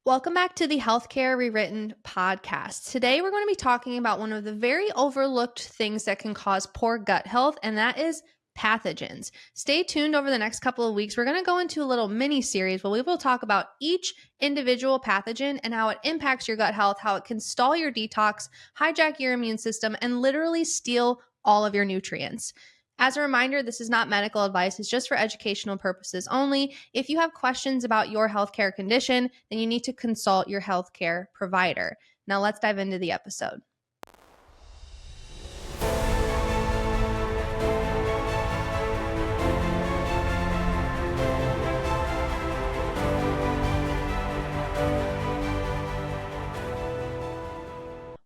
Welcome back to the Healthcare Rewritten podcast. Today, we're going to be talking about one of the very overlooked things that can cause poor gut health, and that is pathogens. Stay tuned over the next couple of weeks. We're going to go into a little mini series where we will talk about each individual pathogen and how it impacts your gut health, how it can stall your detox, hijack your immune system, and literally steal all of your nutrients. As a reminder, this is not medical advice. It's just for educational purposes only. If you have questions about your healthcare condition, then you need to consult your healthcare provider. Now let's dive into the episode.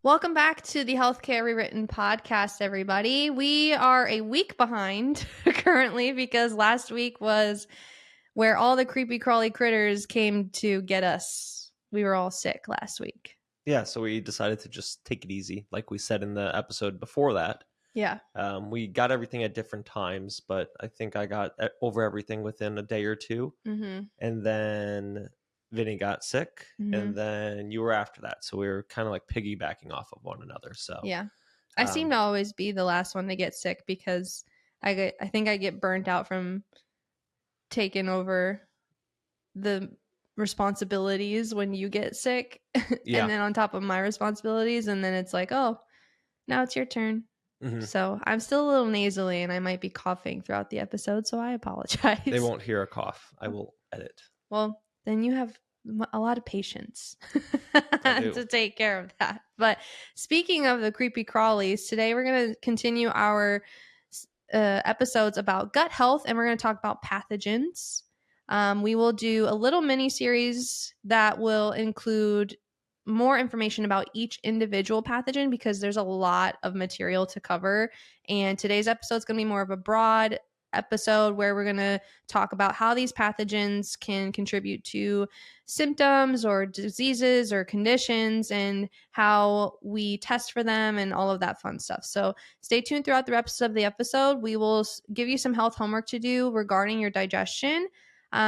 Welcome back to the Healthcare Rewritten podcast, everybody. We are a week behind currently because last week was where all the creepy crawly critters came to get us. We were all sick last week. Yeah, so we decided to just take it easy, like we said in the episode before that. Yeah. We got everything at different times, but I think I got over everything within a day or two. Mm-hmm. And then Vinny got sick, and then you were after that. So we were kind of like piggybacking off of one another. So yeah, I seem to always be the last one to get sick because I think I get burnt out from taking over the responsibilities when you get sick, Yeah. and then on top of my responsibilities, and then it's like, oh, now it's your turn. Mhm. So I'm still a little nasally, and I might be coughing throughout the episode, so I apologize. They won't hear a cough. I will edit. Well, then you have a lot of patience to take care of that. But speaking of the creepy crawlies, today we're going to continue our episodes about gut health, and we're going to talk about pathogens. We will do a little mini series that will include more information about each individual pathogen because there's a lot of material to cover. And today's episode is going to be more of a broad episode where we're going to talk about how these pathogens can contribute to symptoms or diseases or conditions and how we test for them and all of that fun stuff. So stay tuned throughout the rest of the episode. We will give you some health homework to do regarding your digestion.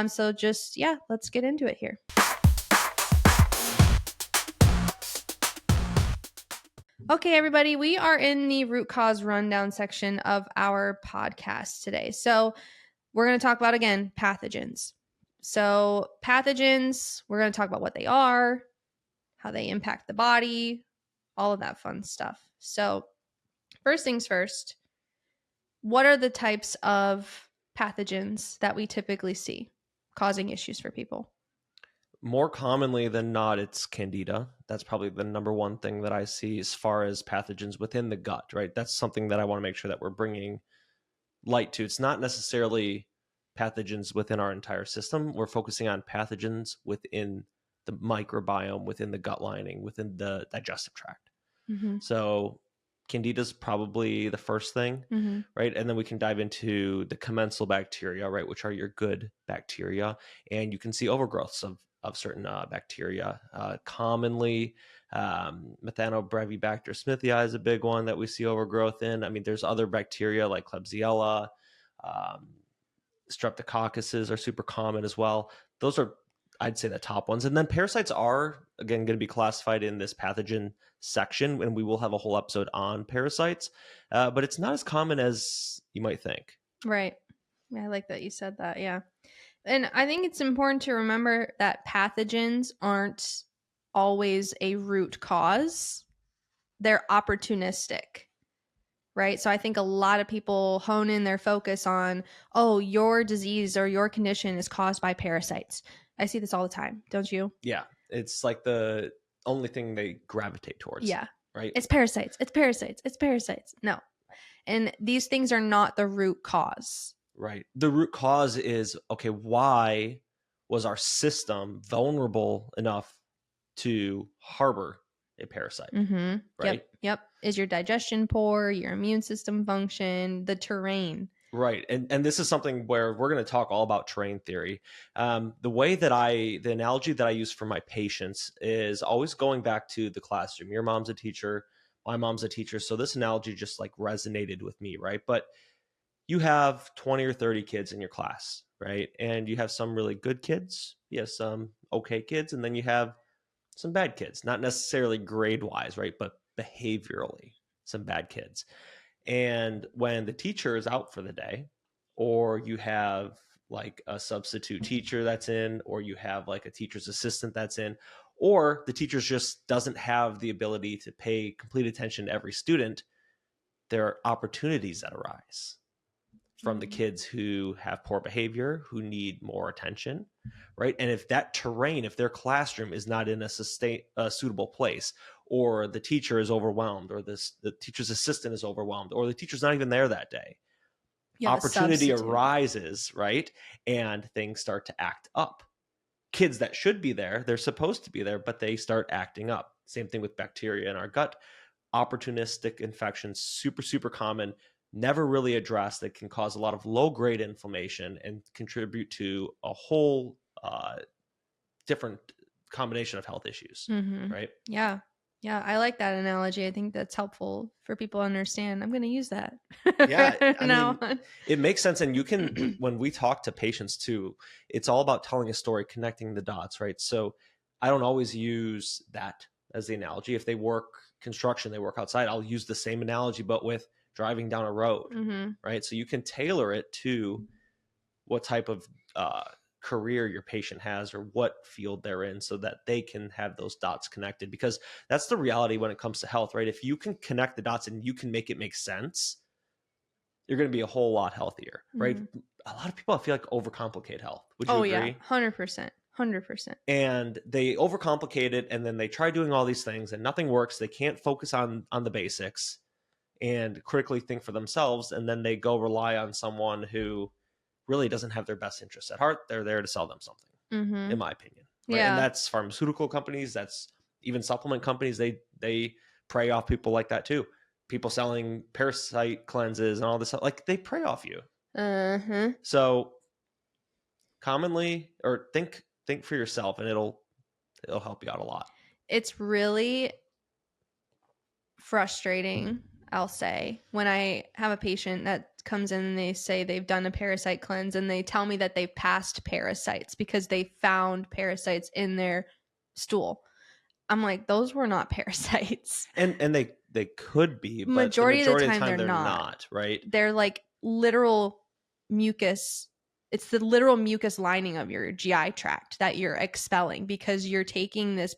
So just, let's get into it here. Okay, everybody, we are in the root cause rundown section of our podcast today. So we're going to talk about, again, pathogens. So pathogens, we're going to talk about what they are, how they impact the body, all of that fun stuff. So first things first, what are the types of pathogens that we typically see causing issues for people? More commonly than not, it's candida. That's probably the number one thing that I see as far as pathogens within the gut, right? That's something that I want to make sure that we're bringing light to. It's not necessarily pathogens within our entire system. We're focusing on pathogens within the microbiome, within the gut lining, within the digestive tract. Mm-hmm. So candida is probably the first thing, right? And then we can dive into the commensal bacteria, right, which are your good bacteria. And you can see overgrowths of certain bacteria. Commonly, Methanobrevibacter smithii is a big one that we see overgrowth in. I mean, there's other bacteria like Klebsiella, Streptococcuses are super common as well. Those are, I'd say, the top ones. And then parasites are, again, going to be classified in this pathogen section, and we will have a whole episode on parasites. But it's not as common as you might think. Right. I like that you said that. Yeah. And I think it's important to remember that pathogens aren't always a root cause. They're opportunistic, right? So I think a lot of people hone in their focus on, oh, your disease or your condition is caused by parasites. I see this all the time, don't you? Yeah. It's like the only thing they gravitate towards. Yeah. Right? It's parasites. It's parasites. It's parasites. No. And these things are not the root cause. Right. The root cause is, okay, why was our system vulnerable enough to harbor a parasite? Mm-hmm. Right. Yep. Is your digestion poor? Your immune system function? The terrain? Right. And this is something where we're going to talk all about terrain theory. The analogy that I use for my patients is always going back to the classroom. Your mom's a teacher. My mom's a teacher. So this analogy just like resonated with me. Right. But you have 20 or 30 kids in your class, right? And you have some really good kids, you have some okay kids, and then you have some bad kids, not necessarily grade wise, right? But behaviorally, some bad kids. And when the teacher is out for the day, or you have like a substitute teacher that's in, or you have like a teacher's assistant that's in, or the teacher just doesn't have the ability to pay complete attention to every student, there are opportunities that arise from the kids who have poor behavior, who need more attention, right? And if that terrain, if their classroom is not in a suitable place, or the teacher is overwhelmed, or the teacher's assistant is overwhelmed, or the teacher's not even there that day, opportunity arises, right? And things start to act up. Kids that should be there, they're supposed to be there, but they start acting up. Same thing with bacteria in our gut. Opportunistic infections, super, super common, never really addressed, that can cause a lot of low-grade inflammation and contribute to a whole different combination of health issues, right? Yeah. Yeah, I like that analogy. I think that's helpful for people to understand. I'm going to use that. Yeah, I mean, it makes sense. And you can, when we talk to patients too, it's all about telling a story, connecting the dots, right? So I don't always use that as the analogy. If they work construction, they work outside, I'll use the same analogy, but with driving down a road, right? So you can tailor it to what type of career your patient has, or what field they're in, so that they can have those dots connected. Because that's the reality when it comes to health, right? If you can connect the dots and you can make it make sense, you're going to be a whole lot healthier, right? A lot of people, I feel like, overcomplicate health. Would you agree? Yeah, 100%. 100%. And they overcomplicate it, and then they try doing all these things and nothing works. They can't focus on the basics and critically think for themselves. And then they go rely on someone who really doesn't have their best interests at heart. They're there to sell them something, in my opinion. Right? Yeah. And that's pharmaceutical companies. That's even supplement companies. They prey off people like that too. People selling parasite cleanses and all this, like, they prey off you. So commonly, or think for yourself, and it'll help you out a lot. It's really frustrating, I'll say, when I have a patient that comes in and they say they've done a parasite cleanse and they tell me that they've passed parasites because they found parasites in their stool. I'm like, those were not parasites. And they could be, but majority of the time they're not, right? They're like literal mucus. It's the literal mucus lining of your GI tract that you're expelling because you're taking this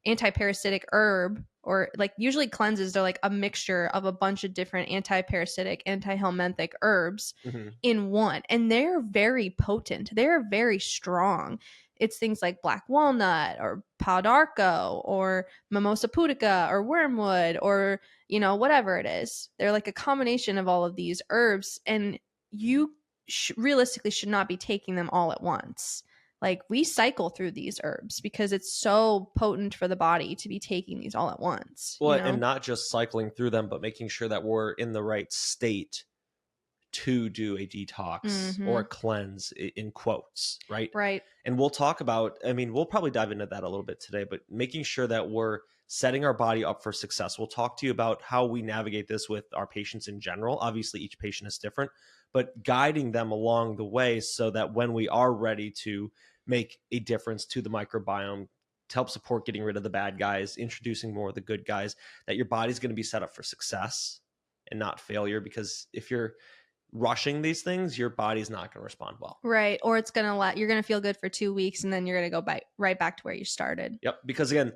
anti-parasitic herb, or like usually cleanses, they're like a mixture of a bunch of different anti-parasitic, anti-helminthic herbs in one. And they're very potent. They're very strong. It's things like black walnut or pau d'arco or mimosa pudica or wormwood or, whatever it is. They're like a combination of all of these herbs, and you realistically should not be taking them all at once. Like, we cycle through these herbs because it's so potent for the body to be taking these all at once. Well, and not just cycling through them, but making sure that we're in the right state to do a detox or a cleanse, in quotes, right? Right. And we'll talk about, we'll probably dive into that a little bit today, but making sure that we're setting our body up for success. We'll talk to you about how we navigate this with our patients in general. Obviously, each patient is different, but guiding them along the way so that when we are ready to make a difference to the microbiome, to help support getting rid of the bad guys, introducing more of the good guys, that your body's going to be set up for success and not failure. Because if you're rushing these things, your body's not going to respond well. Right. Or it's going to you're going to feel good for 2 weeks and then you're going to go right back to where you started. Yep. Because again,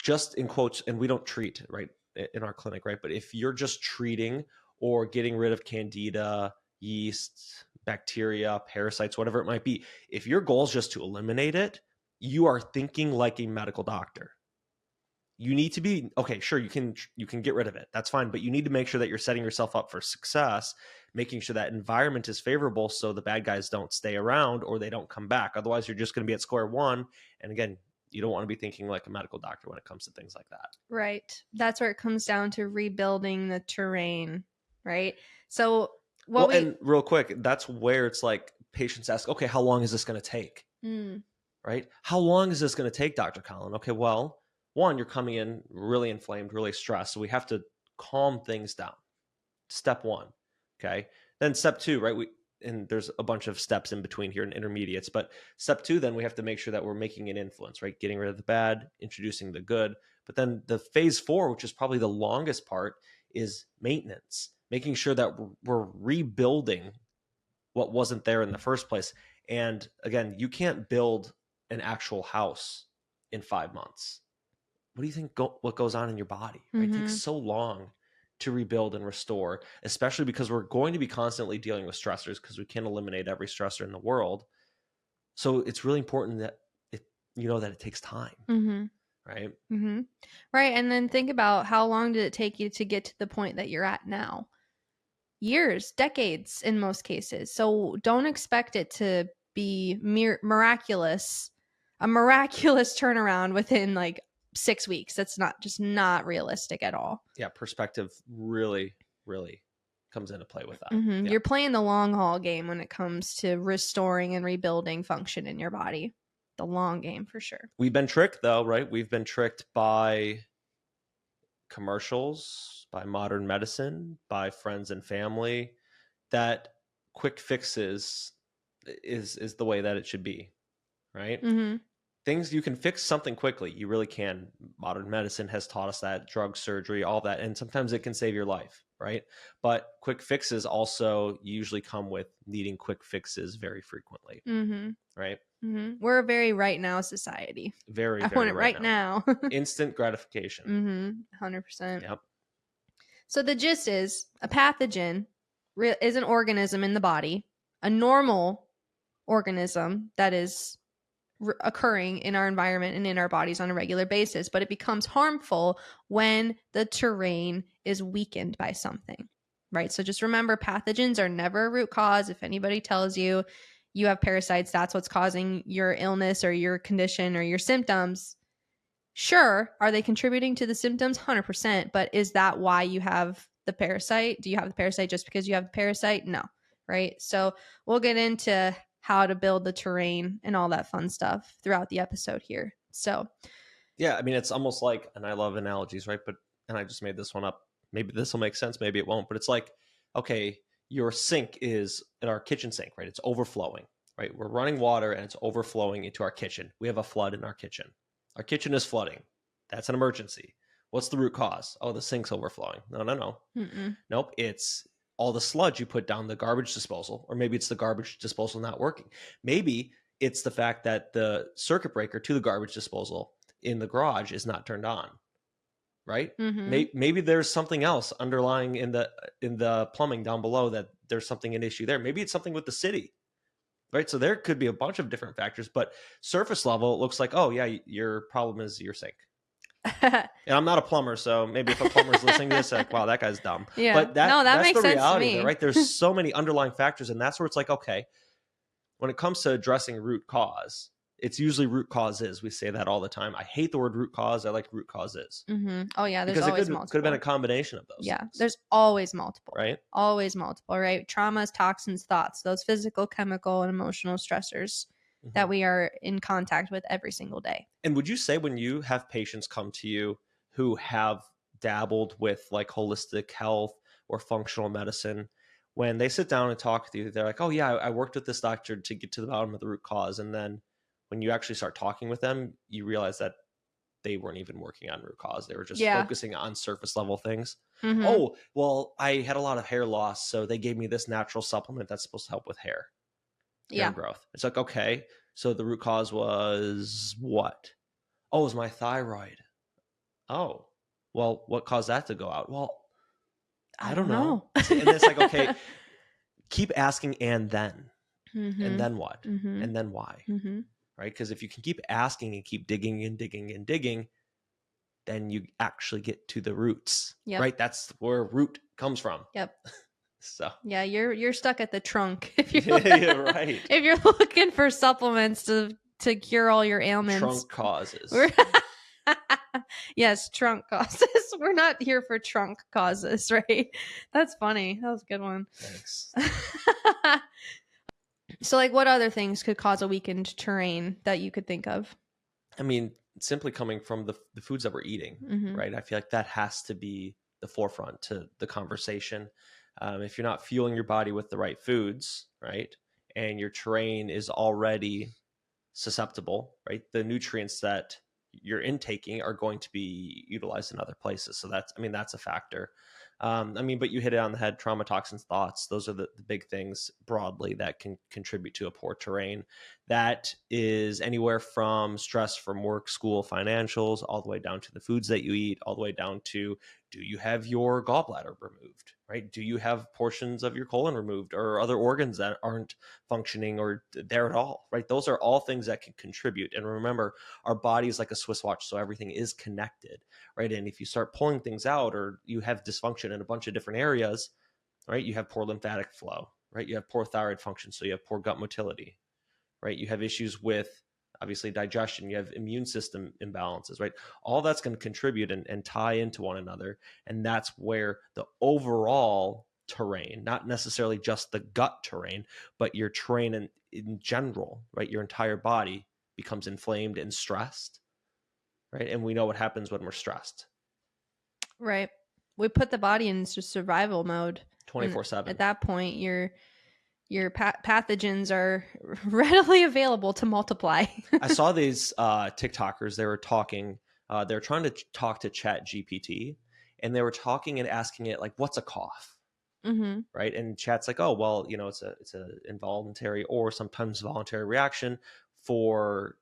just in quotes, and we don't treat, right, in our clinic, right? But if you're just treating or getting rid of candida, yeast, bacteria, parasites, whatever it might be, if your goal is just to eliminate it, you are thinking like a medical doctor. You need to be, okay, sure, you can get rid of it. That's fine. But you need to make sure that you're setting yourself up for success, making sure that environment is favorable so the bad guys don't stay around or they don't come back. Otherwise, you're just going to be at square one. And again, you don't want to be thinking like a medical doctor when it comes to things like that. Right. That's where it comes down to rebuilding the terrain, right? So and real quick, that's where it's like patients ask, okay, how long is this going to take? Right? How long is this going to take, Dr. Collin? Okay, well, one, you're coming in really inflamed, really stressed. So we have to calm things down. Step one. Okay. Then step two, right? and there's a bunch of steps in between here and intermediates. But step 2, then we have to make sure that we're making an influence, right? Getting rid of the bad, introducing the good. But then the phase 4, which is probably the longest part, is maintenance, making sure that we're rebuilding what wasn't there in the first place. And again, you can't build an actual house in 5 months. What do you think what goes on in your body, right? It takes so long to rebuild and restore, especially because we're going to be constantly dealing with stressors because we can't eliminate every stressor in the world. So it's really important that that it takes time, right? Right. And then think about, how long did it take you to get to the point that you're at now? Years, decades in most cases. So don't expect it to be miraculous, a miraculous turnaround within like 6 weeks. That's not realistic at all. Yeah, perspective really, really comes into play with that. Yeah. You're playing the long haul game when it comes to restoring and rebuilding function in your body. The long game, for sure. We've been tricked, though, right? We've been tricked by commercials, by modern medicine, by friends and family, that quick fixes is the way that it should be, right? Things, you can fix something quickly. You really can. Modern medicine has taught us that, drug, surgery, all that. And sometimes it can save your life, right? But quick fixes also usually come with needing quick fixes very frequently, right? We're a very right now society. Very, I want it right now. Instant gratification. 100%. Yep. So the gist is, a pathogen is an organism in the body, a normal organism that is occurring in our environment and in our bodies on a regular basis, but it becomes harmful when the terrain is weakened by something, right? So just remember, pathogens are never a root cause. If anybody tells you you have parasites, that's what's causing your illness or your condition or your symptoms, sure, are they contributing to the symptoms? 100%. But is that why you have the parasite? Do you have the parasite just because you have the parasite? No, right? So we'll get into how to build the terrain and all that fun stuff throughout the episode here. So yeah, I mean, it's almost like, and I love analogies, right? And I just made this one up. Maybe this will make sense, maybe it won't. But it's like, okay, your sink is in our kitchen sink, right? It's overflowing, right? We're running water and it's overflowing into our kitchen. We have a flood in our kitchen. Our kitchen is flooding. That's an emergency. What's the root cause? Oh, the sink's overflowing. No. Nope. It's all the sludge you put down the garbage disposal, or maybe it's the garbage disposal not working. Maybe it's the fact that the circuit breaker to the garbage disposal in the garage is not turned on, right? Maybe there's something else underlying in the plumbing down below, that there's an issue there. Maybe it's something with the city, right? So there could be a bunch of different factors, but surface level, it looks like, oh yeah, your problem is your sink. And I'm not a plumber, so maybe if a plumber's listening to this, like, wow, that guy's dumb. Yeah. But that that's makes the sense reality to me. there, right? There's so many underlying factors, and that's where it's like, okay, when it comes to addressing root cause, it's usually root causes. We say that all the time. I hate the word root cause. I like root causes. Oh yeah, there's because always it multiple. could have been a combination of those. Yeah, things. there's always multiple. Right? Always multiple, right? Traumas, toxins, thoughts, those physical, chemical, and emotional stressors that we are in contact with every single day. And would you say, when you have patients come to you who have dabbled with like holistic health or functional medicine, when they sit down and talk with you, they're like, oh yeah, I worked with this doctor to get to the bottom of the root cause. And then when you actually start talking with them, you realize that they weren't even working on root cause. They were just focusing on surface level things. Oh, well, I had a lot of hair loss, so they gave me this natural supplement that's supposed to help with hair growth. It's like, okay, so the root cause was what? Oh, it was my thyroid. Oh, well, what caused that to go out? Well, I don't know. And it's like, okay, keep asking, and then what? And then why? Right? Because if you can keep asking and keep digging and digging and digging, then you actually get to the roots. Right? That's where root comes from. So yeah, you're stuck at the trunk if you're right. If you're looking for supplements to cure all your ailments. Trunk causes. Yes, trunk causes. We're not here for trunk causes, right? That's funny. That was a good one. Thanks. So, like, what other things could cause a weakened terrain that you could think of? I mean, simply coming from the foods that we're eating, right? I feel like that has to be the forefront to the conversation. If you're not fueling your body with the right foods, right, and your terrain is already susceptible, right, the nutrients that you're intaking are going to be utilized in other places. So that's a factor. But you hit it on the head. Trauma, toxins, thoughts, those are the big things broadly that can contribute to a poor terrain. That is anywhere from stress from work, school, financials, all the way down to the foods that you eat, all the way down to, do you have your gallbladder removed, right? Do you have portions of your colon removed, or other organs that aren't functioning or there at all, right? Those are all things that can contribute. And remember, our body is like a Swiss watch, so everything is connected, right? And if you start pulling things out, or you have dysfunction in a bunch of different areas, right? You have poor lymphatic flow, right? You have poor thyroid function, so you have poor gut motility, right? You have issues with, obviously, digestion. You have immune system imbalances, right? All that's going to contribute and tie into one another. And that's where the overall terrain, not necessarily just the gut terrain, but your terrain in general, right? Your entire body becomes inflamed and stressed, right? And we know what happens when we're stressed. Right. We put the body in survival mode. 24/7. At that point, your pathogens are readily available to multiply. I saw these TikTokers. They were talking. They were trying to talk to Chat GPT, and they were talking and asking it, like, "What's a cough?" Mm-hmm. Right? And Chat's like, "Oh, well, it's a involuntary or sometimes voluntary reaction for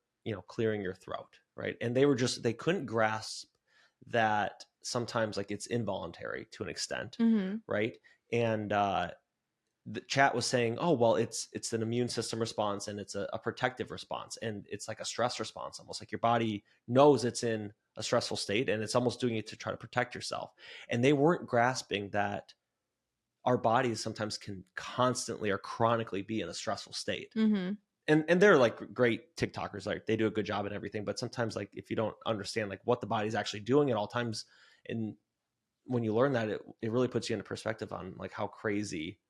clearing your throat." Right? And they couldn't grasp that sometimes, like, it's involuntary to an extent, mm-hmm. right? And the Chat was saying, "Oh, well, it's an immune system response, and it's a protective response, and it's like a stress response, almost like your body knows it's in a stressful state, and it's almost doing it to try to protect yourself." And they weren't grasping that our bodies sometimes can constantly or chronically be in a stressful state. Mm-hmm. And they're like great TikTokers, like they do a good job and everything, but sometimes, like, if you don't understand like what the body's actually doing at all times, and when you learn that, it really puts you into perspective on like how crazy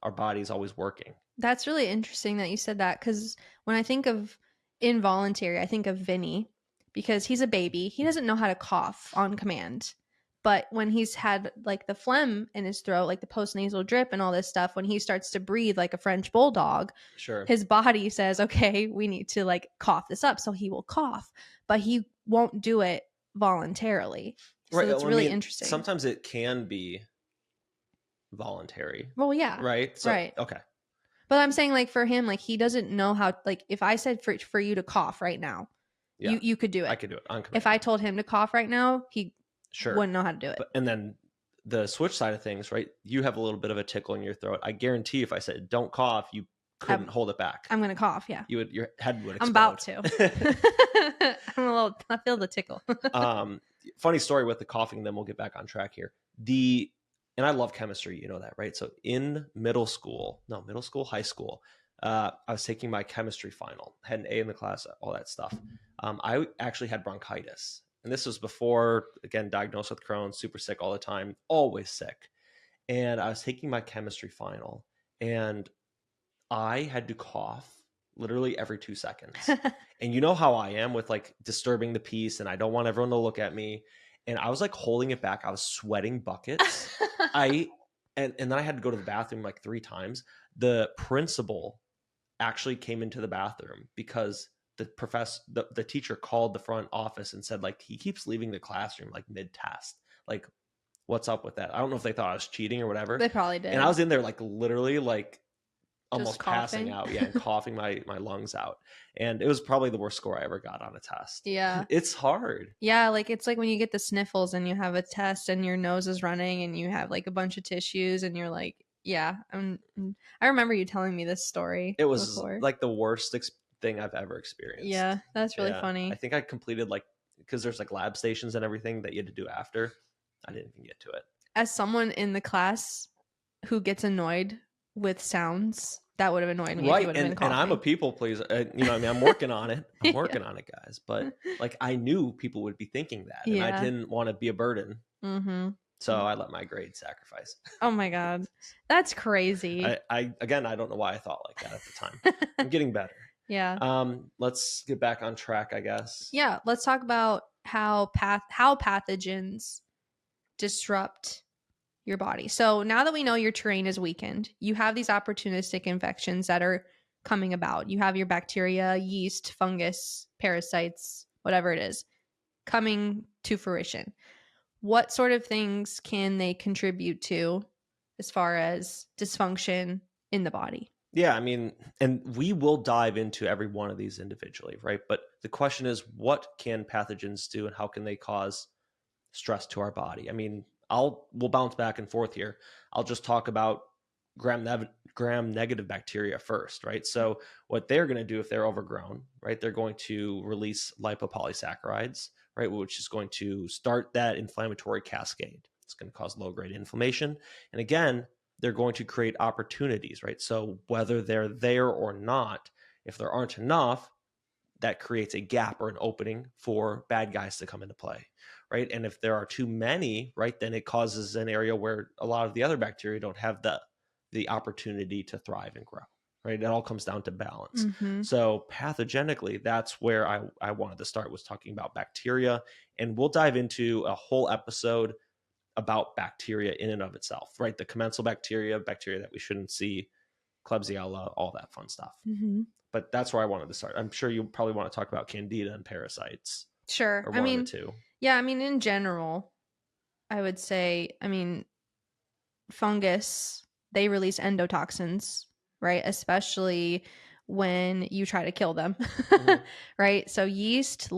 our body's always working. That's really interesting that you said that, because when I think of involuntary, I think of Vinny, because he's a baby. He doesn't know how to cough on command. But when he's had like the phlegm in his throat, like the postnasal drip and all this stuff, when he starts to breathe like a French bulldog, Sure, his body says, okay, we need to like cough this up. So he will cough, but he won't do it voluntarily. So right. it's really interesting. Sometimes it can be voluntary. Well, yeah. Right. So, right. Okay. But I'm saying, like, for him, like, he doesn't know how, like, if I said for you to cough right now, Yeah, you could do it. I could do it on command. If I told him to cough right now, he Sure wouldn't know how to do it. And then the switch side of things, right? You have a little bit of a tickle in your throat. I guarantee if I said don't cough, you couldn't hold it back. I'm gonna cough. Yeah, your head would explode. I'm about to. I feel the tickle. Funny story with the coughing. Then we'll get back on track here. And I love chemistry, you know that, right? So in high school, I was taking my chemistry final, had an A in the class, all that stuff. I actually had bronchitis. And this was before, again, diagnosed with Crohn's, super sick all the time, always sick. And I was taking my chemistry final, and I had to cough literally every 2 seconds. And you know how I am with like disturbing the peace, and I don't want everyone to look at me. And I was like holding it back. I was sweating buckets. And then I had to go to the bathroom like 3 times. The principal actually came into the bathroom because the teacher called the front office and said, like, he keeps leaving the classroom like mid-test. Like, what's up with that? I don't know if they thought I was cheating or whatever. They probably did. And I was in there like literally like almost Just coughing. passing out, and coughing my lungs out. And it was probably the worst score I ever got on a test. Yeah. It's hard. Yeah, like it's like when you get the sniffles and you have a test and your nose is running and you have like a bunch of tissues and you're like, yeah. I remember you telling me this story. It was before. like the worst thing I've ever experienced. Yeah, that's really funny. I think I completed like, because there's like lab stations and everything that you had to do after. I didn't even get to it. As someone in the class who gets annoyed with sounds, that would have annoyed me. Right. If you And I'm a people pleaser. I'm working on it. I'm working on it, guys. But like, I knew people would be thinking that, and I didn't want to be a burden. Mm-hmm. So I let my grade sacrifice. Oh my God. That's crazy. I don't know why I thought like that at the time. I'm getting better. Yeah. Let's get back on track, I guess. Yeah. Let's talk about how pathogens disrupt your body. So now that we know your terrain is weakened, you have these opportunistic infections that are coming about. You have your bacteria, yeast, fungus, parasites, whatever it is, coming to fruition. What sort of things can they contribute to as far as dysfunction in the body? Yeah, I mean, and we will dive into every one of these individually, right? But the question is, what can pathogens do and how can they cause stress to our body? I mean, we'll bounce back and forth here. I'll just talk about gram negative bacteria first, right? So what they're going to do if they're overgrown, right? They're going to release lipopolysaccharides, right? Which is going to start that inflammatory cascade. It's going to cause low-grade inflammation. And again, they're going to create opportunities, right? So whether they're there or not, if there aren't enough, that creates a gap or an opening for bad guys to come into play, right? And if there are too many, right, then it causes an area where a lot of the other bacteria don't have the opportunity to thrive and grow, right? It all comes down to balance. Mm-hmm. So pathogenically, that's where I wanted to start, was talking about bacteria. And we'll dive into a whole episode about bacteria in and of itself, right? The commensal bacteria that we shouldn't see, Klebsiella, all that fun stuff. Mm-hmm. But that's where I wanted to start. I'm sure you probably want to talk about Candida and parasites. Sure. Or one of the two. Yeah, I mean, in general, I would say, fungus, they release endotoxins, right? Especially when you try to kill them, mm-hmm. right? So yeast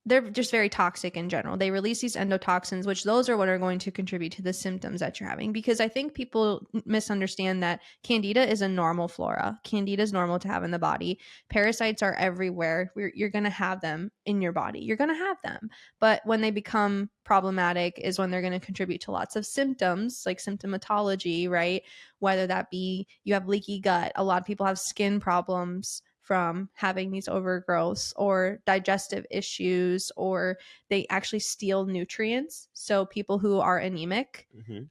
they're just very toxic in general. They release these endotoxins, which those are what are going to contribute to the symptoms that you're having. Because I think people misunderstand that Candida is a normal flora. Candida is normal to have in the body. Parasites are everywhere. You're going to have them in your body. You're going to have them. But when they become problematic is when they're going to contribute to lots of symptoms, like symptomatology, right? Whether that be you have leaky gut. A lot of people have skin problems from having these overgrowths, or digestive issues, or they actually steal nutrients. So people who are anemic, mm-hmm.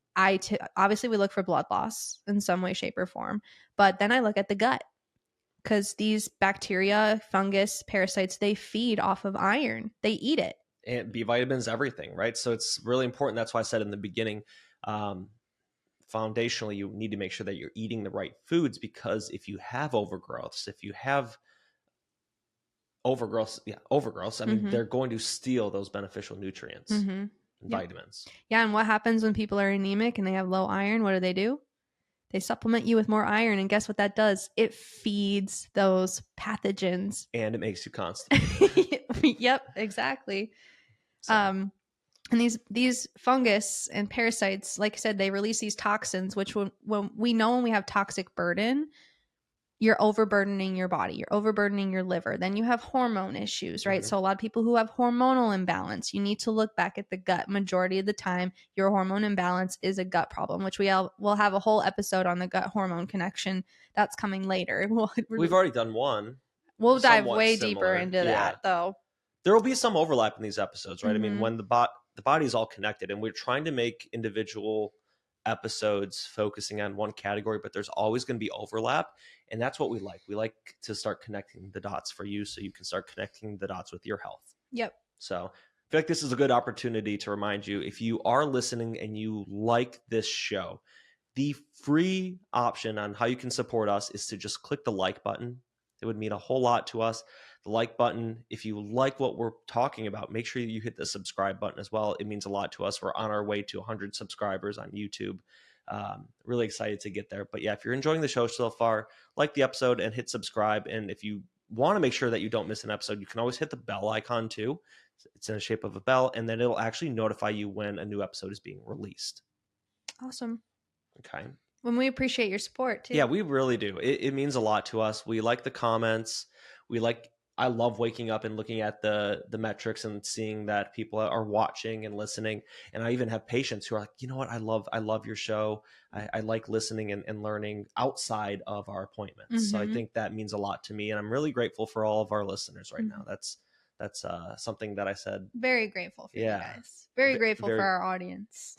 Obviously we look for blood loss in some way, shape, or form. But then I look at the gut, because these bacteria, fungus, parasites, they feed off of iron. They eat it. And B vitamins, everything, right? So it's really important. That's why I said in the beginning, foundationally, you need to make sure that you're eating the right foods, because if you have overgrowths, I mean, mm-hmm. they're going to steal those beneficial nutrients mm-hmm. and vitamins. Yeah, and what happens when people are anemic and they have low iron? What do? They supplement you with more iron, and guess what that does? It feeds those pathogens. And it makes you constipated. Yep, exactly. So. And these fungus and parasites, like I said, they release these toxins, which when we have toxic burden, you're overburdening your body, you're overburdening your liver. Then you have hormone issues, right? Mm-hmm. So a lot of people who have hormonal imbalance, you need to look back at the gut. Majority of the time, your hormone imbalance is a gut problem, which we'll have a whole episode on the gut hormone connection. That's coming later. We've already done one. We'll dive way deeper into that, though. There will be some overlap in these episodes, right? Mm-hmm. I mean, when the body is all connected, and we're trying to make individual episodes focusing on one category, but there's always going to be overlap, and that's what we like. We like to start connecting the dots for you, so you can start connecting the dots with your health. Yep. So I feel like this is a good opportunity to remind you, if you are listening and you like this show, the free option on how you can support us is to just click the like button. It would mean a whole lot to us. The like button. If you like what we're talking about, make sure you hit the subscribe button as well. It means a lot to us. We're on our way to 100 subscribers on YouTube. Really excited to get there. But yeah, if you're enjoying the show so far, like the episode and hit subscribe. And if you want to make sure that you don't miss an episode, you can always hit the bell icon too. It's in the shape of a bell, and then it'll actually notify you when a new episode is being released. Awesome. Okay. When we appreciate your support too. Yeah, we really do. It means a lot to us. We like the comments. I love waking up and looking at the metrics and seeing that people are watching and listening. And I even have patients who are like, you know what? I love your show. I like listening and learning outside of our appointments. Mm-hmm. So I think that means a lot to me. And I'm really grateful for all of our listeners right mm-hmm. now. That's something that I said. Very grateful for you guys. Very grateful for our audience.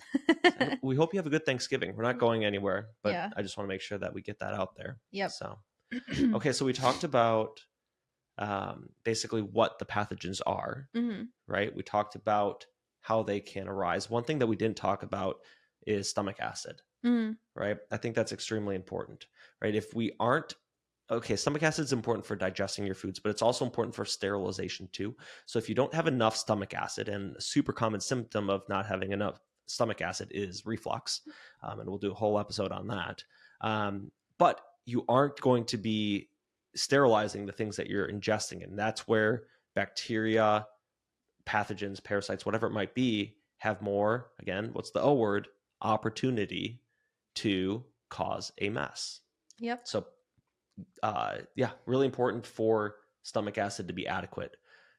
We hope you have a good Thanksgiving. We're not going anywhere, but yeah. I just want to make sure that we get that out there. Yep. So, okay. So we talked about basically what the pathogens are, mm-hmm. right? We talked about how they can arise. One thing that we didn't talk about is stomach acid, right? I think that's extremely important, right? If we aren't, okay, stomach acid is important for digesting your foods, but it's also important for sterilization too. So if you don't have enough stomach acid, and a super common symptom of not having enough stomach acid is reflux, and we'll do a whole episode on that. But you aren't going to be sterilizing the things that you're ingesting, and that's where bacteria, pathogens, parasites, whatever it might be, have more, again, what's the O word, opportunity to cause a mess. Yep. So yeah, really important for stomach acid to be adequate.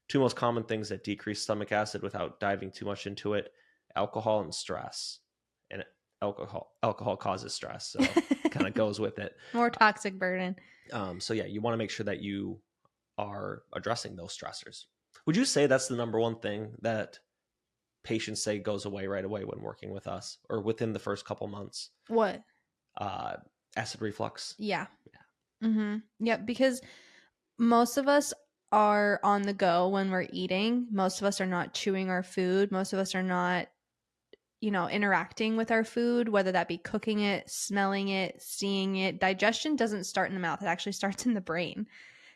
Two most common things that decrease stomach acid without diving too much into it: alcohol and stress. And alcohol causes stress, so kind of goes with it. More toxic burden. So yeah, you want to make sure that you are addressing those stressors. Would you say that's the number one thing that patients say goes away right away when working with us, or within the first couple months? What? Acid reflux. Yeah. Yep, because most of us are on the go when we're eating. Most of us are not chewing our food. Most of us are not, interacting with our food, whether that be cooking it, smelling it, seeing it. Digestion doesn't start in the mouth. It actually starts in the brain.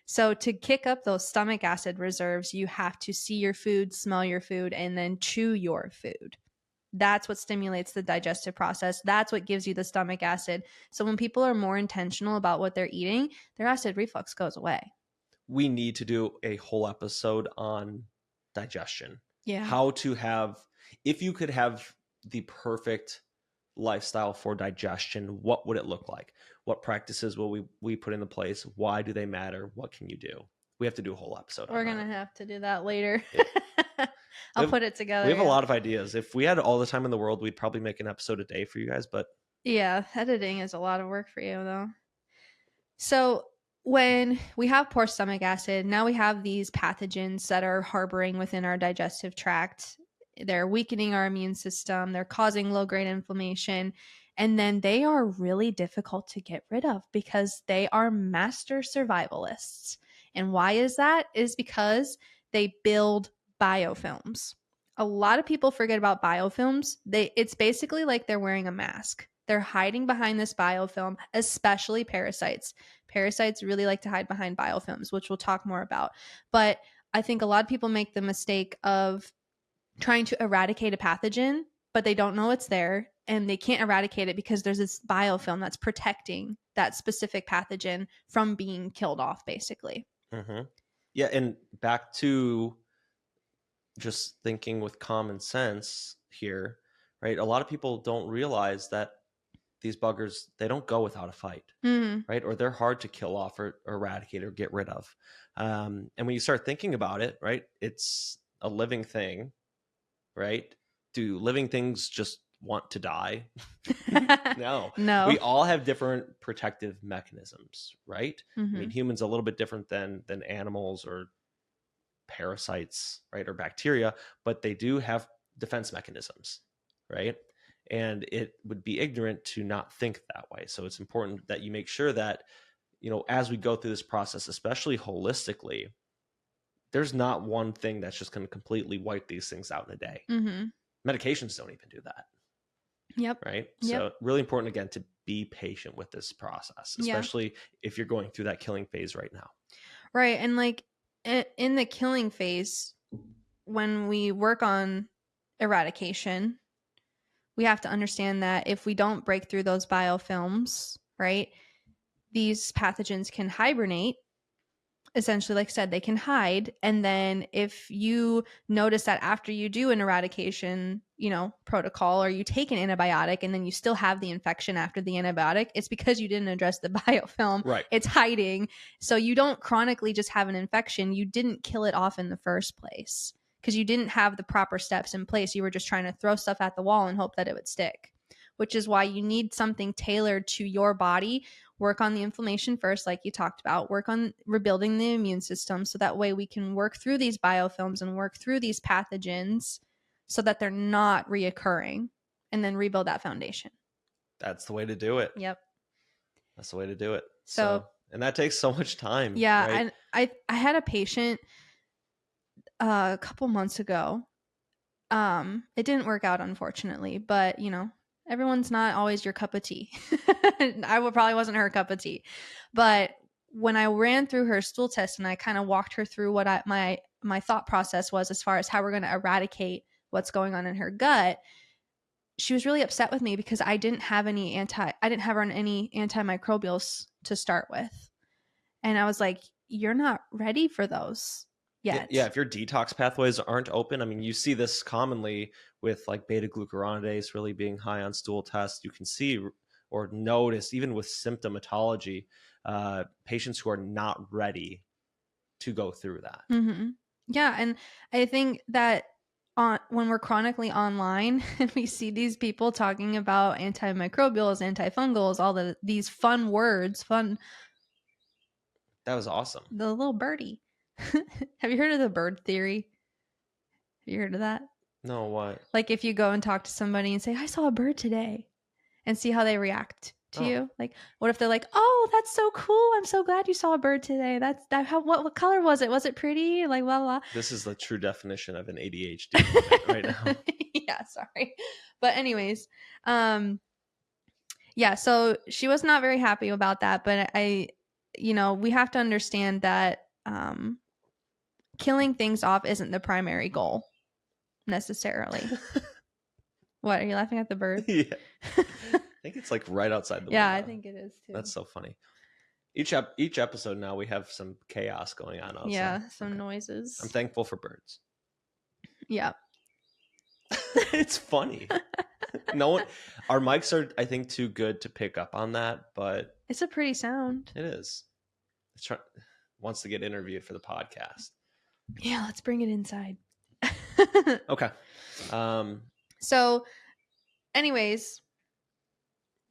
So to kick up those stomach acid reserves, you have to see your food, smell your food, and then chew your food. That's what stimulates the digestive process. That's what gives you the stomach acid. So when people are more intentional about what they're eating, their acid reflux goes away. We need to do a whole episode on digestion. Yeah. How to have, if you could have the perfect lifestyle for digestion, what would it look like? What practices will we put into place? Why do they matter? What can you do? We have to do a whole episode. We're going to have to do that later. Yeah. I'll put it together. We have a lot of ideas. If we had all the time in the world, we'd probably make an episode a day for you guys, but yeah, editing is a lot of work for you though. So when we have poor stomach acid, now we have these pathogens that are harboring within our digestive tract. They're weakening our immune system. They're causing low-grade inflammation. And then they are really difficult to get rid of because they are master survivalists. And why is that? Is because they build biofilms. A lot of people forget about biofilms. It's basically like they're wearing a mask. They're hiding behind this biofilm, especially parasites. Parasites really like to hide behind biofilms, which we'll talk more about. But I think a lot of people make the mistake of trying to eradicate a pathogen, but they don't know it's there and they can't eradicate it because there's this biofilm that's protecting that specific pathogen from being killed off, basically. Yeah, and back to just thinking with common sense here, right? A lot of people don't realize that these buggers, they don't go without a fight, right? Or they're hard to kill off or eradicate or get rid of. And when you start thinking about it, right, it's a living thing, right? Do living things just want to die? No. We all have different protective mechanisms, right? I mean, humans a little bit different than animals or parasites, right, or bacteria, but they do have defense mechanisms, right? And it would be ignorant to not think that way. So it's important that you make sure that, as we go through this process, especially holistically, there's not one thing that's just going to completely wipe these things out in a day. Medications don't even do that. Yep. Right. Yep. So really important, again, to be patient with this process, especially if you're going through that killing phase right now. Right. And like in the killing phase, when we work on eradication, we have to understand that if we don't break through those biofilms, right, these pathogens can hibernate. Essentially, like I said, they can hide. And then if you notice that after you do an eradication, protocol, or you take an antibiotic and then you still have the infection after the antibiotic, it's because you didn't address the biofilm. Right. It's hiding. So you don't chronically just have an infection. You didn't kill it off in the first place because you didn't have the proper steps in place. You were just trying to throw stuff at the wall and hope that it would stick, which is why you need something tailored to your body. Work on the inflammation first, like you talked about. Work on rebuilding the immune system so that way we can work through these biofilms and work through these pathogens so that they're not reoccurring, and then rebuild that foundation. That's the way to do it. Yep. That's the way to do it. So and that takes so much time. Yeah. Right? And I had a patient a couple months ago, It didn't work out, unfortunately, but you know, everyone's not always your cup of tea. Probably wasn't her cup of tea. But when I ran through her stool test and I kind of walked her through what my thought process was as far as how we're going to eradicate what's going on in her gut, she was really upset with me because I didn't have her on any antimicrobials to start with. And I was like, you're not ready for those yet. Yeah, if your detox pathways aren't open, I mean, you see this commonly with like beta glucuronidase really being high on stool tests. You can see or notice, even with symptomatology, patients who are not ready to go through that. Mm-hmm. Yeah, and I think that when we're chronically online and we see these people talking about antimicrobials, antifungals, all these fun words, That was awesome. The little birdie. Have you heard of the bird theory? Have you heard of that? No, what? Like if you go and talk to somebody and say, I saw a bird today, and see how they react to you. Like, what if they're like, oh, that's so cool. I'm so glad you saw a bird today. What color was it? Was it pretty? Like, blah, blah. This is the true definition of an ADHD right now. Yeah, sorry. But anyways, yeah, so she was not very happy about that. But we have to understand that killing things off isn't the primary goal necessarily. What, are you laughing at the bird? Yeah. I think it's like right outside the window. Yeah, I think it is too. That's so funny. Each episode now we have some chaos going on outside. Yeah, some noises. I'm thankful for birds. Yeah. It's funny. Our mics are, I think, too good to pick up on that, but it's a pretty sound. It is. Wants to get interviewed for the podcast. Yeah, let's bring it inside. Okay. So, anyways,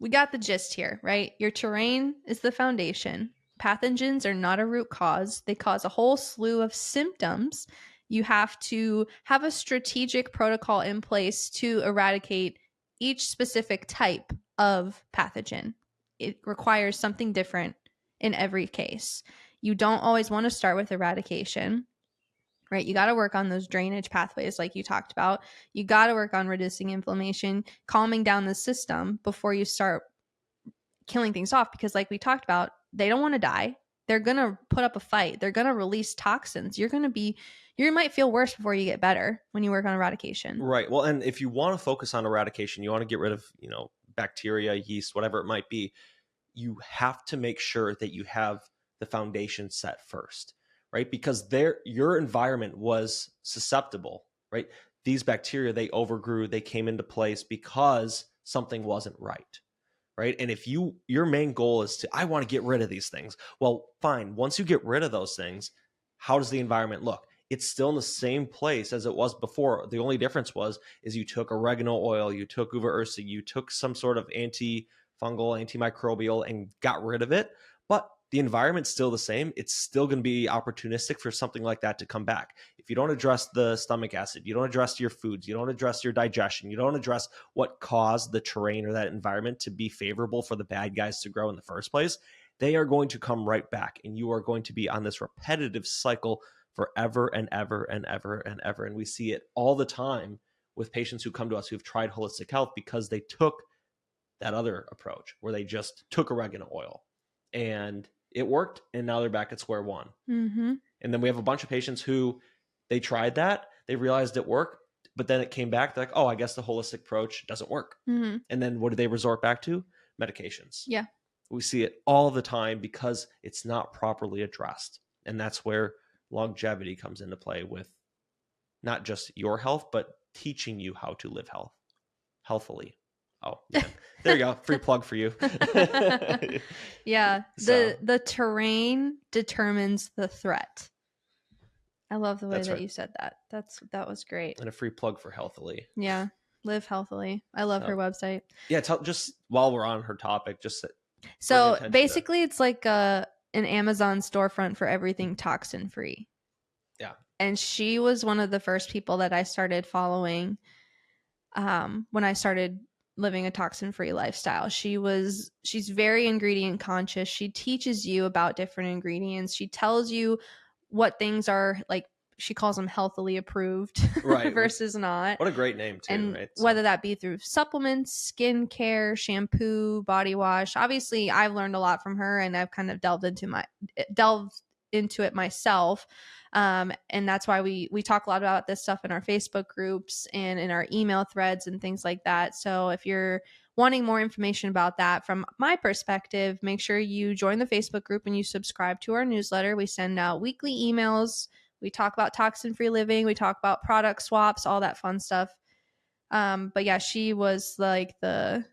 we got the gist here, right? Your terrain is the foundation. Pathogens are not a root cause. They cause a whole slew of symptoms. You have to have a strategic protocol in place to eradicate each specific type of pathogen. It requires something different in every case. You don't always want to start with eradication, right? You got to work on those drainage pathways like you talked about. You got to work on reducing inflammation, calming down the system before you start killing things off, because like we talked about, they don't want to die. They're going to put up a fight. They're going to release toxins. You might feel worse before you get better when you work on eradication. Right. Well, and if you want to focus on eradication, you want to get rid of, bacteria, yeast, whatever it might be, you have to make sure that you have the foundation set first, right? Because your environment was susceptible, right? These bacteria, they overgrew, they came into place because something wasn't right. Right. And if your main goal is I want to get rid of these things. Well, fine. Once you get rid of those things, how does the environment look? It's still in the same place as it was before. The only difference is you took oregano oil, you took uva ursa, you took some sort of antifungal, antimicrobial and got rid of it. But the environment's still the same. It's still going to be opportunistic for something like that to come back. If you don't address the stomach acid, you don't address your foods, you don't address your digestion, you don't address what caused the terrain or that environment to be favorable for the bad guys to grow in the first place, they are going to come right back. And you are going to be on this repetitive cycle forever and ever and ever and ever. And we see it all the time with patients who come to us who've tried holistic health because they took that other approach where they just took oregano oil and it worked, and now they're back at square one. Mm-hmm. And then we have a bunch of patients who they tried that, they realized it worked, but then it came back. They're like, oh, I guess the holistic approach doesn't work. Mm-hmm. And then what do they resort back to? Medications. Yeah. We see it all the time because it's not properly addressed. And that's where longevity comes into play with not just your health, but teaching you how to live healthily. Oh, yeah. There you go. Free plug for you. Yeah. The terrain determines the threat. I love the way that you said that. That was great. And a free plug for Healthily. Yeah. Live healthily. I love her website. Yeah. Just while we're on her topic, so basically it's like an Amazon storefront for everything toxin free. Yeah. And she was one of the first people that I started following when I started living a toxin-free lifestyle. She's very ingredient conscious. She teaches you about different ingredients. She tells you what things are like she calls them healthily approved right. versus not. What a great name too, and right? whether that be through supplements, skincare, shampoo, body wash. Obviously, I've learned a lot from her, and I've kind of delved into it myself. And that's why we talk a lot about this stuff in our Facebook groups and in our email threads and things like that. So if you're wanting more information about that from my perspective, make sure you join the Facebook group and you subscribe to our newsletter. We send out weekly emails. We talk about toxin-free living. We talk about product swaps, all that fun stuff. But yeah, she was like the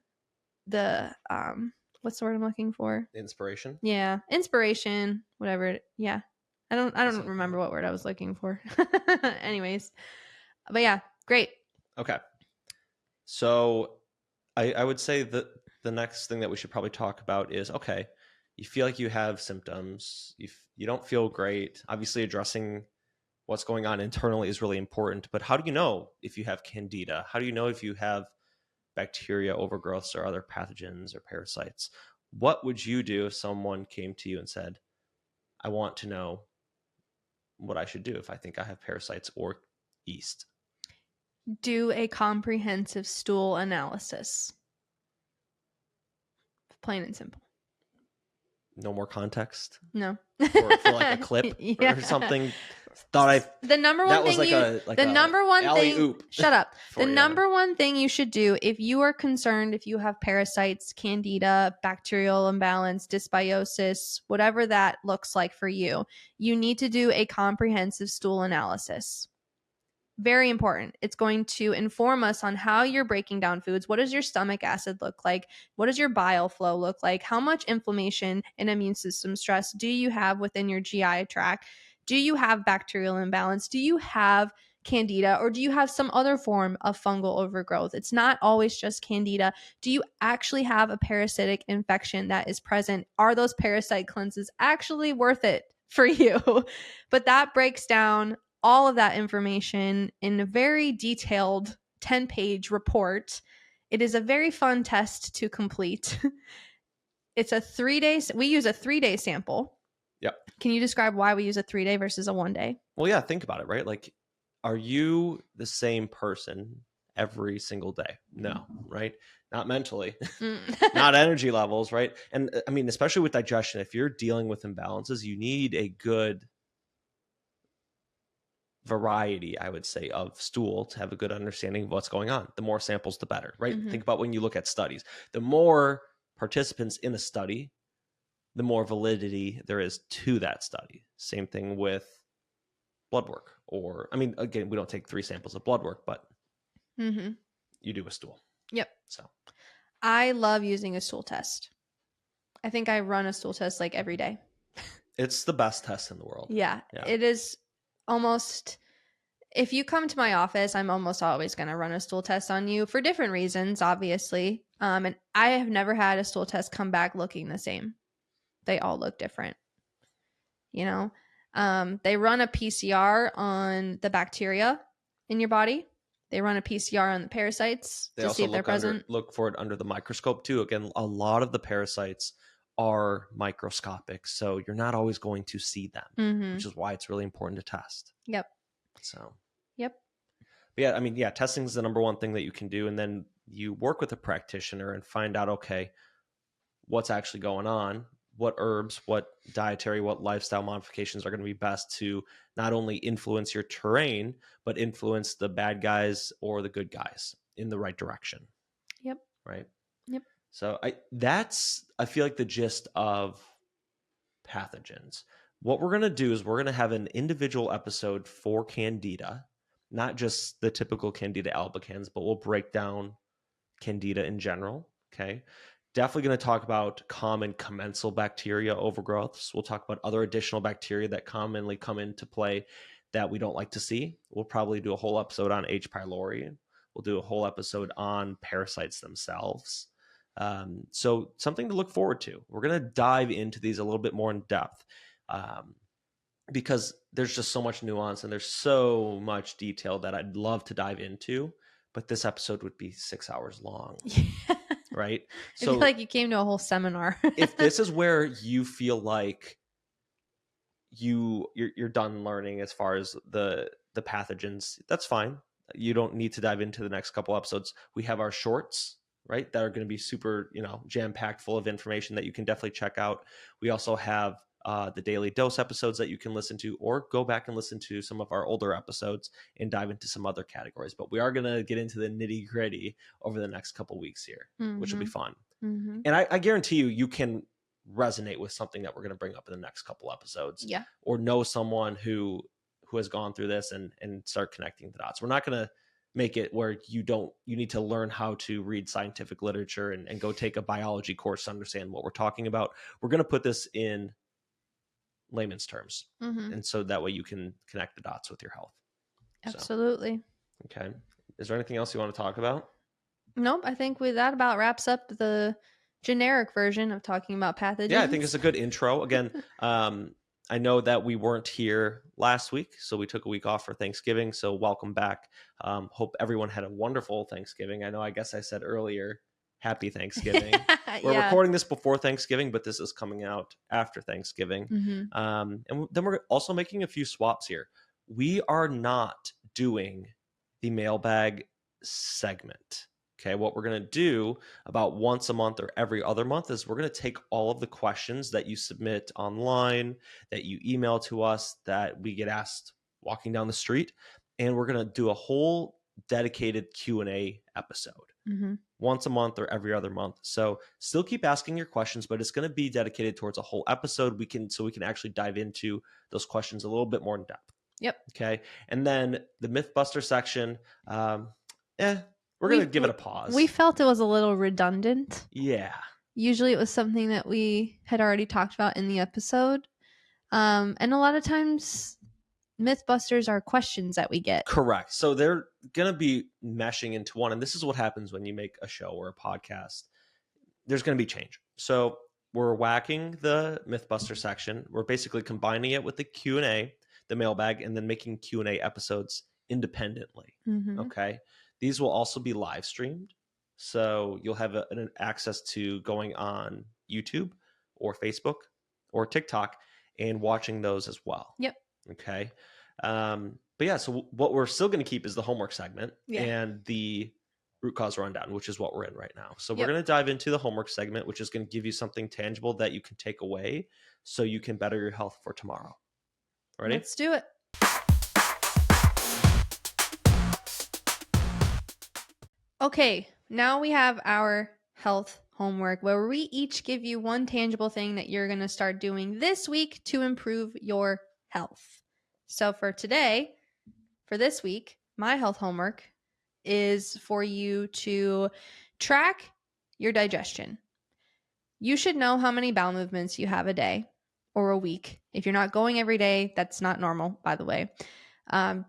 what's the word I'm looking for? Inspiration. Yeah, inspiration, whatever. Yeah. I don't remember what word I was looking for. Anyways. But yeah, great. Okay. So I would say that the next thing that we should probably talk about is, okay, you feel like you have symptoms, you don't feel great. Obviously, addressing what's going on internally is really important, but how do you know if you have candida? How do you know if you have bacteria overgrowths or other pathogens or parasites? What would you do if someone came to you and said, I want to know what I should do if I think I have parasites or yeast? Do a comprehensive stool analysis. Plain and simple. No more context? No. for like a clip yeah. or something? The number one thing shut up. The number one thing you should do if you are concerned, if you have parasites, candida, bacterial imbalance, dysbiosis, whatever that looks like for you, you need to do a comprehensive stool analysis. Very important. It's going to inform us on how you're breaking down foods. What does your stomach acid look like? What does your bile flow look like? How much inflammation and immune system stress do you have within your GI tract? Do you have bacterial imbalance? Do you have candida, or do you have some other form of fungal overgrowth? It's not always just candida. Do you actually have a parasitic infection that is present? Are those parasite cleanses actually worth it for you? But that breaks down all of that information in a very detailed 10-page report. It is a very fun test to complete. It's a 3-day, we use a 3-day sample. Yep. Can you describe why we use a 3-day versus a 1-day? Well, yeah, think about it, right? Like, are you the same person every single day? No, right? Not mentally, not energy levels, right? And I mean, especially with digestion, if you're dealing with imbalances, you need a good variety, I would say, of stool to have a good understanding of what's going on. The more samples, the better, right? Mm-hmm. Think about when you look at studies. The more participants in a study, the more validity there is to that study. Same thing with blood work. Or, I mean, again, we don't take 3 samples of blood work, but you do a stool. Yep. So I love using a stool test. I think I run a stool test like every day. It's the best test in the world. Yeah. It is almost, if you come to my office, I'm almost always going to run a stool test on you for different reasons, obviously. And I have never had a stool test come back looking the same. They all look different. You know, they run a PCR on the bacteria in your body. They run a PCR on the parasites to see if they're present. Look for it under the microscope too. Again, a lot of the parasites are microscopic, so you're not always going to see them, which is why it's really important to test. Yep. So. Yep. But yeah, I mean, yeah, testing is the number one thing that you can do, and then you work with a practitioner and find out, okay, what's actually going on, what herbs, what dietary, what lifestyle modifications are going to be best to not only influence your terrain, but influence the bad guys or the good guys in the right direction. Yep. Right. Yep. So I feel like the gist of pathogens. What we're going to do is we're going to have an individual episode for candida, not just the typical candida albicans, but we'll break down candida in general. Okay. Definitely going to talk about common commensal bacteria overgrowths. We'll talk about other additional bacteria that commonly come into play that we don't like to see. We'll probably do a whole episode on H. pylori. We'll do a whole episode on parasites themselves. So something to look forward to. We're going to dive into these a little bit more in depth because there's just so much nuance and there's so much detail that I'd love to dive into, but this episode would be 6 hours long. Yeah. Right? So I feel like you came to a whole seminar. If this is where you feel like you're done learning as far as the pathogens, that's fine. You don't need to dive into the next couple episodes. We have our shorts, right, that are going to be super, jam-packed full of information that you can definitely check out. We also have the daily dose episodes that you can listen to, or go back and listen to some of our older episodes and dive into some other categories. But we are going to get into the nitty-gritty over the next couple weeks here, which will be fun. And I guarantee you can resonate with something that we're going to bring up in the next couple episodes, or know someone who has gone through this and start connecting the dots. We're not going to make it where you need to learn how to read scientific literature and go take a biology course to understand what we're talking about. We're going to put this in layman's terms, and so that way you can connect the dots with your health. Absolutely. So, okay, is there anything else you want to talk about? Nope, I think that about wraps up the generic version of talking about pathogens. Yeah, I think it's a good intro. Again, I know that we weren't here last week, so we took a week off for Thanksgiving. So welcome back. Hope everyone had a wonderful Thanksgiving. I guess I said earlier, happy Thanksgiving. We're recording this before Thanksgiving, but this is coming out after Thanksgiving. And then we're also making a few swaps here. We are not doing the mailbag segment. Okay, what we're going to do about once a month or every other month is we're going to take all of the questions that you submit online, that you email to us, that we get asked walking down the street, and we're going to do a whole dedicated Q&A episode once a month or every other month. So still keep asking your questions, but it's going to be dedicated towards a whole episode. We can actually dive into those questions a little bit more in depth. Yep. Okay. And then the Mythbuster section, we're going to give it a pause. We felt it was a little redundant. Yeah. Usually it was something that we had already talked about in the episode. And a lot of times Mythbusters are questions that we get. Correct. So they're going to be meshing into one. And this is what happens when you make a show or a podcast. There's going to be change. So we're whacking the Mythbuster section. We're basically combining it with the Q&A, the mailbag, and then making Q&A episodes independently. Okay. These will also be live streamed. So you'll have an access to going on YouTube or Facebook or TikTok and watching those as well. Yep. Okay. But yeah, so what we're still going to keep is the homework segment and the root cause rundown, which is what we're in right now. So we're going to dive into the homework segment, which is going to give you something tangible that you can take away so you can better your health for tomorrow. Ready? Let's do it. Okay, now we have our health homework where we each give you one tangible thing that you're going to start doing this week to improve your health. So for this week, my health homework is for you to track your digestion. You should know how many bowel movements you have a day or a week. If you're not going every day, that's not normal, by the way.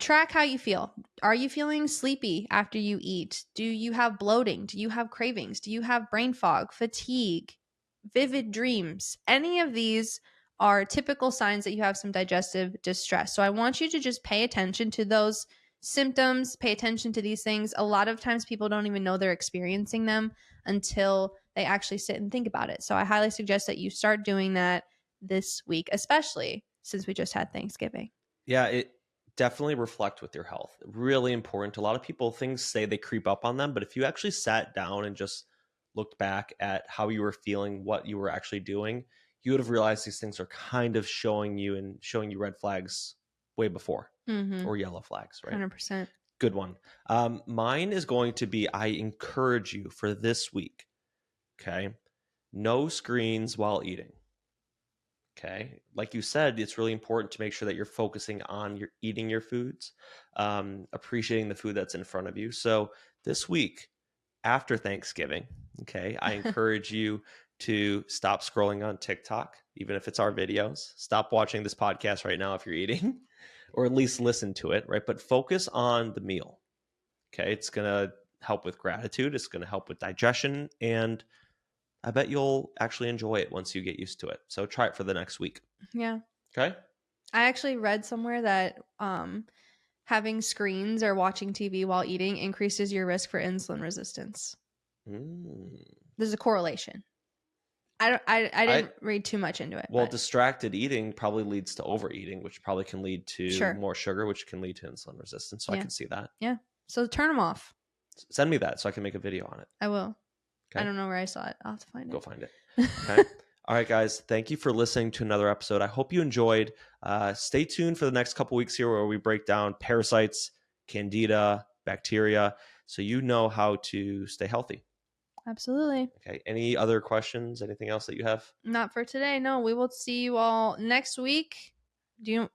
Track how you feel. Are you feeling sleepy after you eat? Do you have bloating? Do you have cravings? Do you have brain fog, fatigue, vivid dreams? Any of these are typical signs that you have some digestive distress. So I want you to just pay attention to those symptoms, pay attention to these things. A lot of times people don't even know they're experiencing them until they actually sit and think about it. So I highly suggest that you start doing that this week, especially since we just had Thanksgiving. Yeah, it definitely reflect with your health. Really important. A lot of people, things say they creep up on them, but if you actually sat down and just looked back at how you were feeling, what you were actually doing, you would have realized these things are kind of showing you red flags way before, or yellow flags, right? 100%. Good one. Mine is going to be, I encourage you for this week, okay? No screens while eating. Okay. Like you said, it's really important to make sure that you're focusing on your eating your foods, appreciating the food that's in front of you. So this week after Thanksgiving, okay, I encourage you to stop scrolling on TikTok, even if it's our videos. Stop watching this podcast right now if you're eating, or at least listen to it, right? But focus on the meal. Okay. It's going to help with gratitude. It's going to help with digestion, and I bet you'll actually enjoy it once you get used to it. So try it for the next week. Yeah. Okay. I actually read somewhere that having screens or watching TV while eating increases your risk for insulin resistance. There's a correlation. I didn't read too much into it. Well, distracted eating probably leads to overeating, which probably can lead to more sugar, which can lead to insulin resistance. So I can see that. Yeah. So turn them off. Send me that so I can make a video on it. I will. Okay. I don't know where I saw it. I'll have to find it. Go find it. Okay. All right, guys. Thank you for listening to another episode. I hope you enjoyed. Stay tuned for the next couple weeks here where we break down parasites, candida, bacteria, so you know how to stay healthy. Absolutely. Okay. Any other questions? Anything else that you have? Not for today. No, we will see you all next week. Do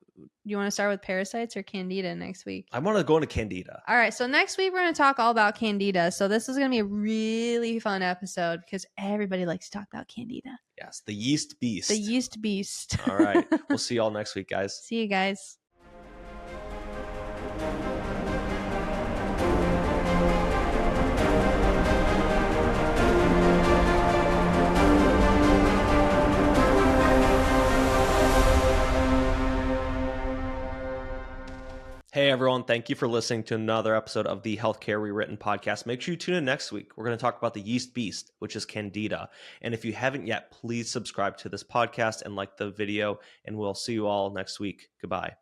you want to start with parasites or candida next week? I want to go into candida. All right. So next week we're going to talk all about candida. So this is going to be a really fun episode because everybody likes to talk about candida. Yes. The yeast beast. The yeast beast. All right. We'll see you all next week, guys. See you guys. Hey everyone, thank you for listening to another episode of the Healthcare Rewritten podcast. Make sure you tune in next week. We're going to talk about the yeast beast, which is candida. And if you haven't yet, please subscribe to this podcast and like the video, and we'll see you all next week. Goodbye.